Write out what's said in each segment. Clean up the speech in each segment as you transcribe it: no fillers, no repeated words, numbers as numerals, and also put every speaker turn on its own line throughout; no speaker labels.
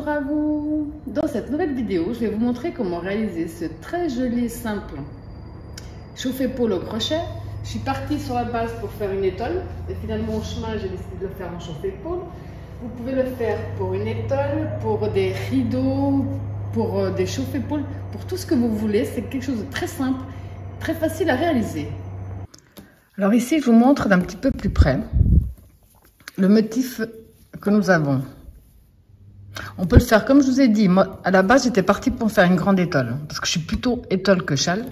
Bonjour à vous. Dans cette nouvelle vidéo, je vais vous montrer comment réaliser ce très joli et simple chauffe-épaule au crochet. Je suis partie sur la base pour faire une étole et finalement au chemin j'ai décidé de le faire en chauffe-épaule. Vous pouvez le faire pour une étole, pour des rideaux, pour des chauffe-épaules, pour tout ce que vous voulez. C'est quelque chose de très simple, très facile à réaliser. Alors ici, je vous montre d'un petit peu plus près le motif que nous avons. On peut le faire comme je vous ai dit. Moi, à la base, j'étais partie pour faire une grande étole parce que je suis plutôt étole que châle.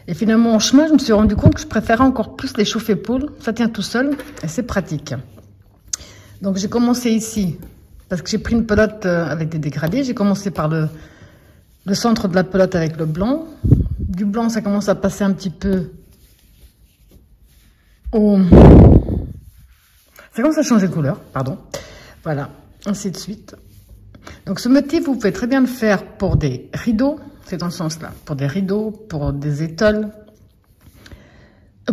Et finalement, en chemin, je me suis rendu compte que je préférais encore plus les chauffe-épaules. Ça tient tout seul et c'est pratique. Donc, j'ai commencé ici parce que j'ai pris une pelote avec des dégradés. J'ai commencé par le centre de la pelote avec le blanc. Du blanc, ça commence à passer un petit peu au... Ça commence à changer de couleur, pardon. Voilà, ainsi de suite. Donc ce motif, vous pouvez très bien le faire pour des rideaux, c'est dans ce sens-là, pour des rideaux, pour des étoles,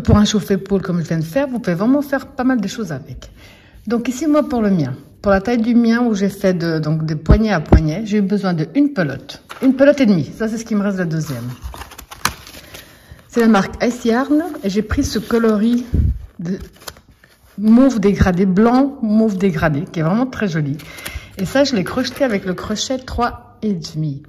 pour un chauffe-épaule comme je viens de faire, vous pouvez vraiment faire pas mal de choses avec. Donc ici, moi, pour le mien, pour la taille du mien où j'ai fait donc des poignets à poignets, j'ai eu besoin d'une pelote et demie. Ça, c'est ce qui me reste de la deuxième. C'est la marque Ice Yarn et j'ai pris ce coloris de mauve dégradé, blanc mauve dégradé, qui est vraiment très joli. Et ça, je l'ai crocheté avec le crochet 3,5.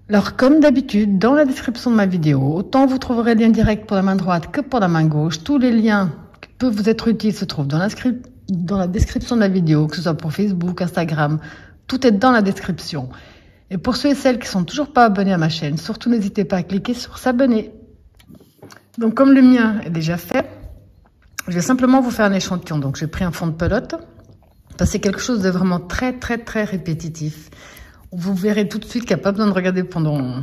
Alors, comme d'habitude, dans la description de ma vidéo, autant vous trouverez le lien direct pour la main droite que pour la main gauche. Tous les liens qui peuvent vous être utiles se trouvent dans la description de la vidéo, que ce soit pour Facebook, Instagram. Tout est dans la description. Et pour ceux et celles qui sont toujours pas abonnés à ma chaîne, surtout n'hésitez pas à cliquer sur s'abonner. Donc, comme le mien est déjà fait, je vais simplement vous faire un échantillon. Donc, j'ai pris un fond de pelote. C'est quelque chose de vraiment très répétitif. Vous verrez tout de suite qu'il n'y a pas besoin de regarder pendant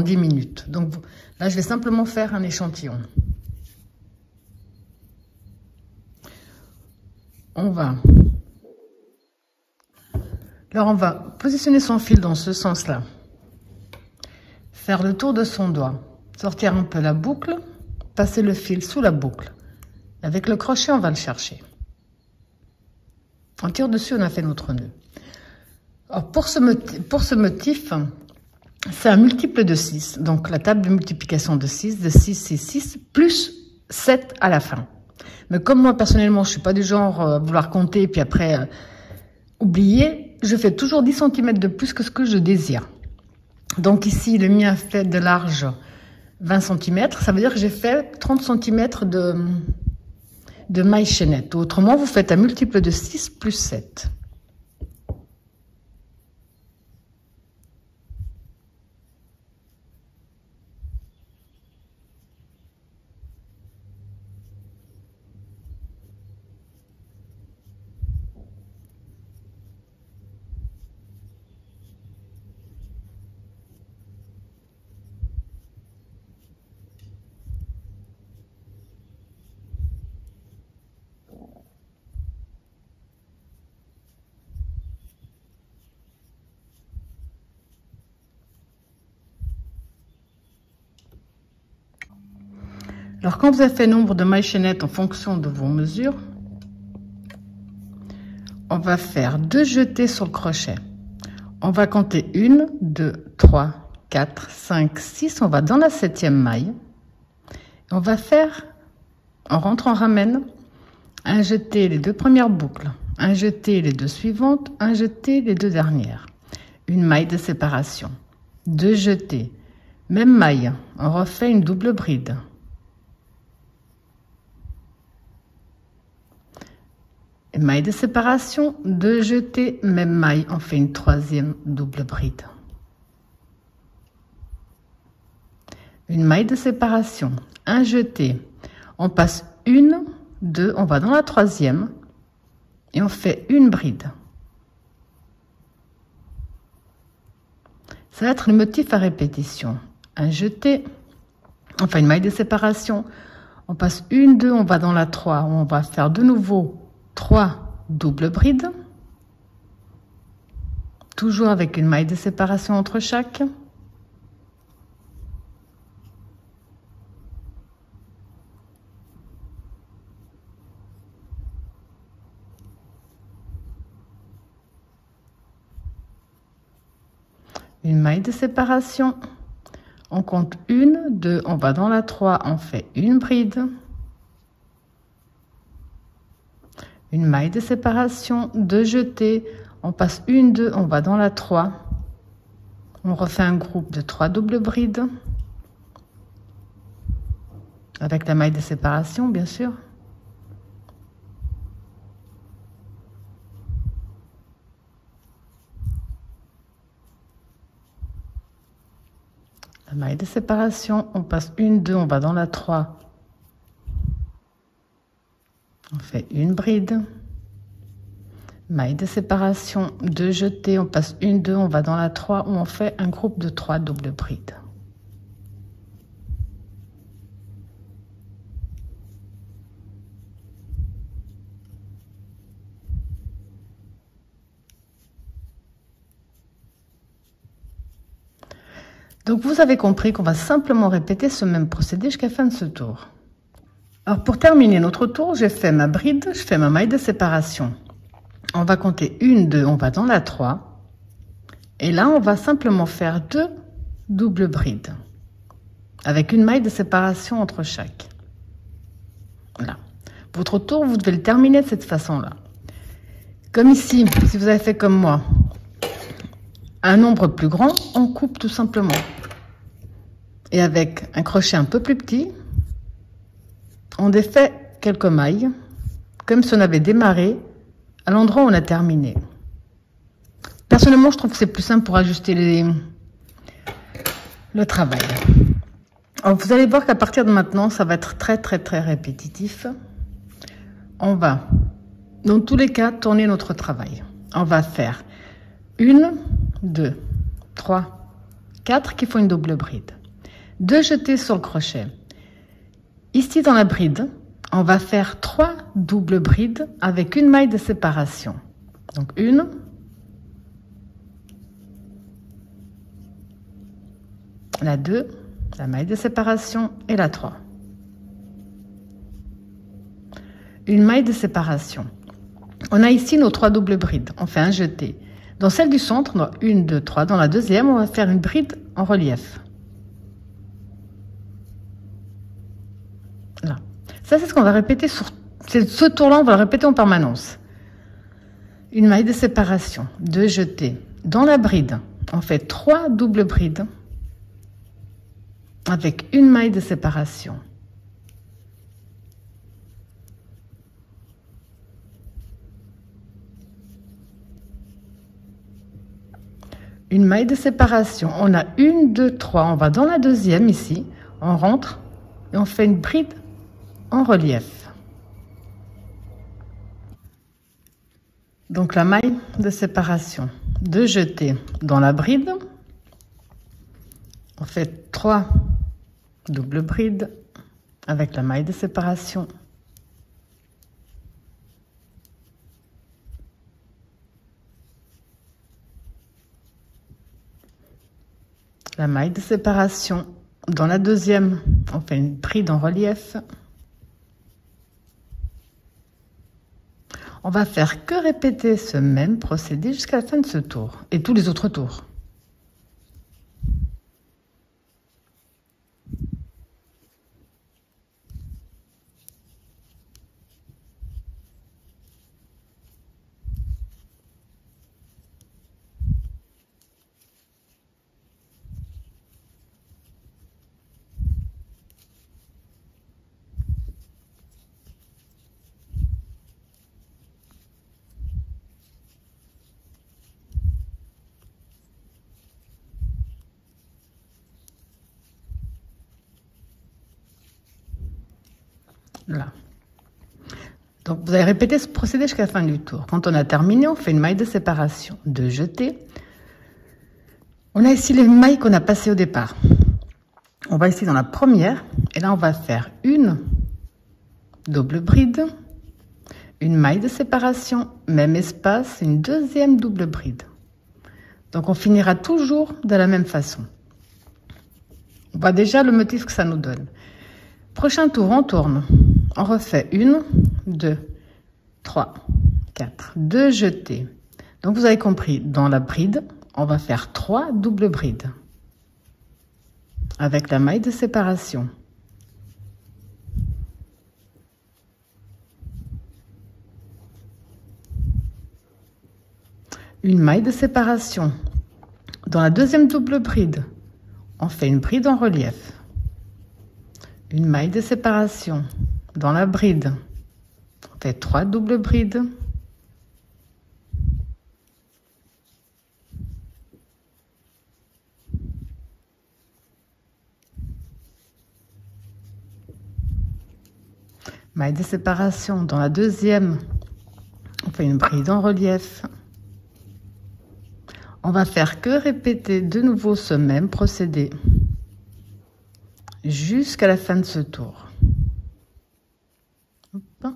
10 minutes. Donc là, je vais simplement faire un échantillon. On va positionner son fil dans ce sens-là. Faire le tour de son doigt. Sortir un peu la boucle. Passer le fil sous la boucle. Avec le crochet, on va le chercher. On tire dessus, on a fait notre nœud. Alors pour ce motif, c'est un multiple de 6. Donc la table de multiplication de 6, c'est 6, plus 7 à la fin. Mais comme moi, personnellement, je suis pas du genre à vouloir compter et puis après oublier, je fais toujours 10 cm de plus que ce que je désire. Donc ici, le mien fait de large 20 cm. Ça veut dire que j'ai fait 30 cm de maille chaînette. Autrement, vous faites un multiple de 6 plus 7. Alors, quand vous avez fait nombre de mailles chaînettes en fonction de vos mesures, on va faire 2 jetés sur le crochet. On va compter 1, 2, 3, 4, 5, 6. On va dans la 7e maille. On va faire, en rentrant ramène, un jeté les 2 premières boucles, un jeté les 2 suivantes, un jeté les 2 dernières. Une maille de séparation. 2 jetés. Même maille, on refait une double bride. Maille de séparation, 2 jetés, même maille, on fait une 3e double bride. Une maille de séparation, un jeté, on passe 1, 2, on va dans la 3e et on fait une bride. Ça va être le motif à répétition. Un jeté, enfin une maille de séparation, on passe 1, 2, on va dans la 3, on va faire de nouveau 3 doubles brides, toujours avec une maille de séparation entre chaque. une maille de séparation, on compte 1, 2, on va dans la 3, on fait une bride, une maille de séparation, 2 jetés, on passe 1, 2, on va dans la 3, on refait un groupe de 3 doubles brides, avec la maille de séparation bien sûr. La maille de séparation, on passe 1, 2, on va dans la 3. On fait une bride. Maille de séparation, 2 jetés, on passe 1, 2, on va dans la 3 où on fait un groupe de 3 doubles brides. Donc vous avez compris qu'on va simplement répéter ce même procédé jusqu'à la fin de ce tour. Alors pour terminer notre tour, j'ai fait ma bride, je fais ma maille de séparation. On va compter 1, 2, on va dans la 3. Et là, on va simplement faire 2 doubles brides. Avec une maille de séparation entre chaque. Là. Votre tour, vous devez le terminer de cette façon-là. Comme ici, si vous avez fait comme moi, un nombre plus grand, on coupe tout simplement. Et avec un crochet un peu plus petit, on défait quelques mailles, comme si on avait démarré à l'endroit où on a terminé. Personnellement, je trouve que c'est plus simple pour ajuster le travail. Alors, vous allez voir qu'à partir de maintenant, ça va être très répétitif. On va, dans tous les cas, tourner notre travail. On va faire 1, 2, 3, 4 qui font une double bride. 2 jetés sur le crochet. Ici, dans la bride, on va faire 3 doubles brides avec une maille de séparation. Donc, 1, la 2, la maille de séparation et la 3. Une maille de séparation. On a ici nos 3 doubles brides. On fait un jeté. Dans celle du centre, 1, 2, 3. Dans la deuxième, on va faire une bride en relief. Là. Ça, c'est ce qu'on va répéter sur ce tour-là, on va le répéter en permanence. Une maille de séparation, 2 jetés. Dans la bride, on fait 3 doubles brides avec une maille de séparation. Une maille de séparation. On a 1, 2, 3. On va dans la deuxième ici. On rentre et on fait une bride en relief. Donc la maille de séparation. 2 jetés dans la bride. On fait 3 doubles brides avec la maille de séparation. La maille de séparation. Dans la deuxième, on fait une bride en relief. On va faire que répéter ce même procédé jusqu'à la fin de ce tour et tous les autres tours. Là. Donc, vous allez répéter ce procédé jusqu'à la fin du tour. Quand on a terminé, on fait une maille de séparation, 2 jetés. On a ici les mailles qu'on a passées au départ. On va ici dans la première, et là, on va faire une double bride, une maille de séparation, même espace, une deuxième double bride. Donc, on finira toujours de la même façon. On voit déjà le motif que ça nous donne. Prochain tour, on tourne. On refait 1, 2, 3, 4. 2 jetés. Donc, vous avez compris, dans la bride, on va faire 3 doubles brides avec la maille de séparation. Une maille de séparation. Dans la deuxième double bride, on fait une bride en relief. Une maille de séparation. Dans la bride, on fait 3 doubles brides. Maille de séparation. Dans la deuxième, on fait une bride en relief. On va faire que répéter de nouveau ce même procédé jusqu'à la fin de ce tour. Hop.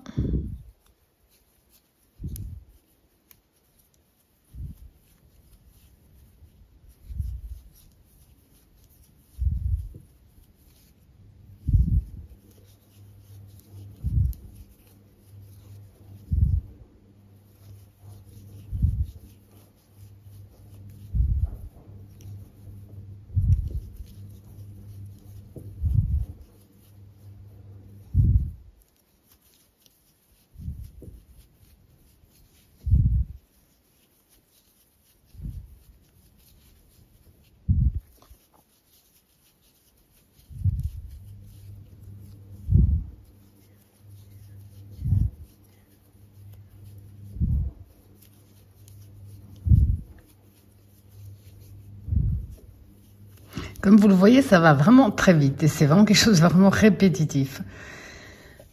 Comme vous le voyez, ça va vraiment très vite et c'est vraiment quelque chose de vraiment répétitif.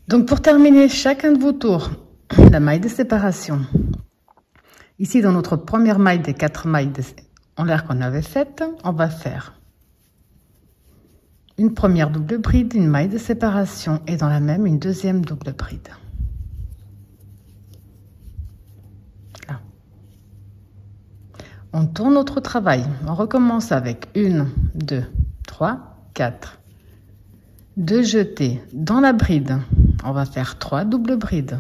Donc pour terminer chacun de vos tours, la maille de séparation. Ici dans notre première maille des 4 mailles en l'air qu'on avait faites, on va faire une première double bride, une maille de séparation et dans la même une deuxième double bride. On tourne notre travail. On recommence avec 1, 2, 3, 4. 2 jetés dans la bride. On va faire 3 doubles brides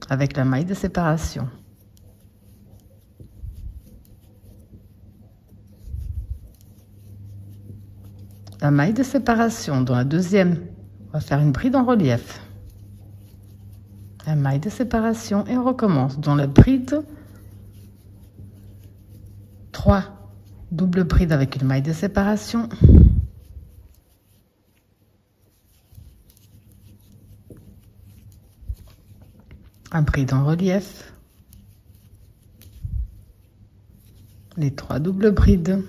avec la maille de séparation. La maille de séparation dans la deuxième, on va faire une bride en relief. La maille de séparation et on recommence dans la bride. 3 double bride avec une maille de séparation. Un bride en relief. Les 3 doubles brides.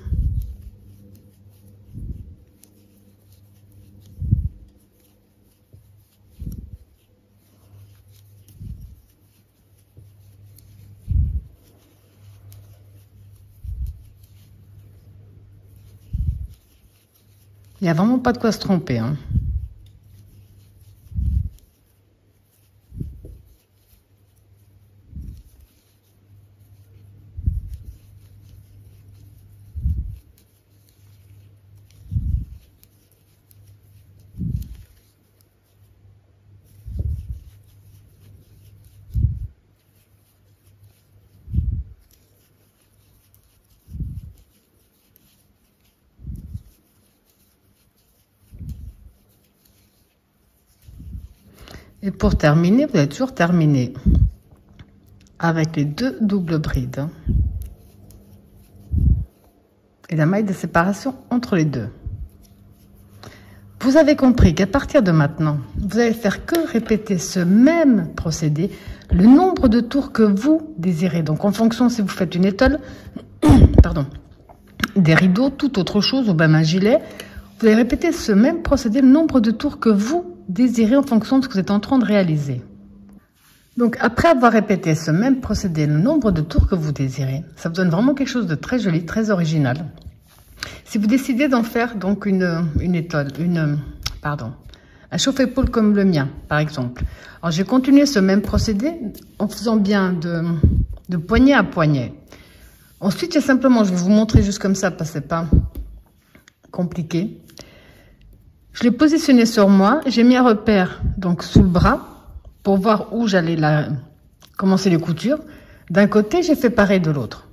Il n'y a vraiment pas de quoi se tromper, hein. Et pour terminer, vous allez toujours terminer avec les 2 doubles brides et la maille de séparation entre les deux. Vous avez compris qu'à partir de maintenant, vous allez faire que répéter ce même procédé le nombre de tours que vous désirez. Donc en fonction si vous faites une étole, pardon, des rideaux, toute autre chose, ou même un gilet, vous allez répéter ce même procédé le nombre de tours que vous désirez en fonction de ce que vous êtes en train de réaliser. Donc après avoir répété ce même procédé le nombre de tours que vous désirez, ça vous donne vraiment quelque chose de très joli, très original. Si vous décidez d'en faire donc une étole, un chauffe-épaule comme le mien par exemple, alors j'ai continué ce même procédé en faisant bien de poignet à poignet. Ensuite j'ai simplement, je vais vous montrer juste comme ça parce que c'est pas compliqué. Je l'ai positionné sur moi, j'ai mis un repère donc sous le bras pour voir où j'allais commencer les coutures. D'un côté, j'ai fait pareil de l'autre.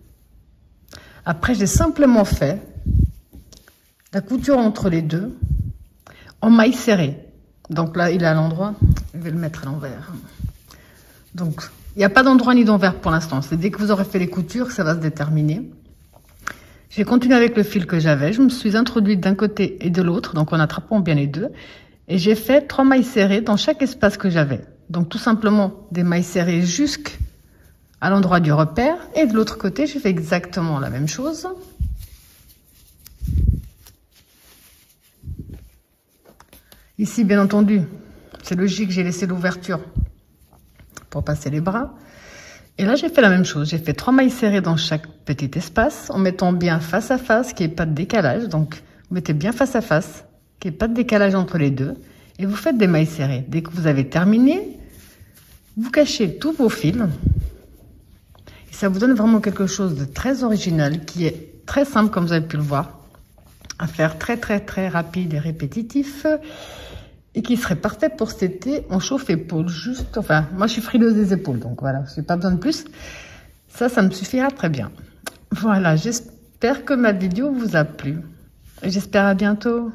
Après, j'ai simplement fait la couture entre les deux en maille serrée. Donc là, il est à l'endroit. Je vais le mettre à l'envers. Donc, il n'y a pas d'endroit ni d'envers pour l'instant. C'est dès que vous aurez fait les coutures, ça va se déterminer. J'ai continué avec le fil que j'avais. Je me suis introduite d'un côté et de l'autre, donc en attrapant bien les deux. Et j'ai fait 3 mailles serrées dans chaque espace que j'avais. Donc tout simplement des mailles serrées jusqu'à l'endroit du repère. Et de l'autre côté, j'ai fait exactement la même chose. Ici, bien entendu, c'est logique, j'ai laissé l'ouverture pour passer les bras. Et là, j'ai fait la même chose. J'ai fait 3 mailles serrées dans chaque petit espace en mettant bien face à face, qu'il n'y ait pas de décalage. Donc, vous mettez bien face à face, qu'il n'y ait pas de décalage entre les deux. Et vous faites des mailles serrées. Dès que vous avez terminé, vous cachez tous vos fils. Et ça vous donne vraiment quelque chose de très original, qui est très simple, comme vous avez pu le voir, à faire très rapide et répétitif. Et qui serait parfait pour cet été en chauffe-épaules. Juste, enfin, moi je suis frileuse des épaules, donc voilà, j'ai pas besoin de plus. Ça me suffira très bien. Voilà, j'espère que ma vidéo vous a plu. J'espère à bientôt.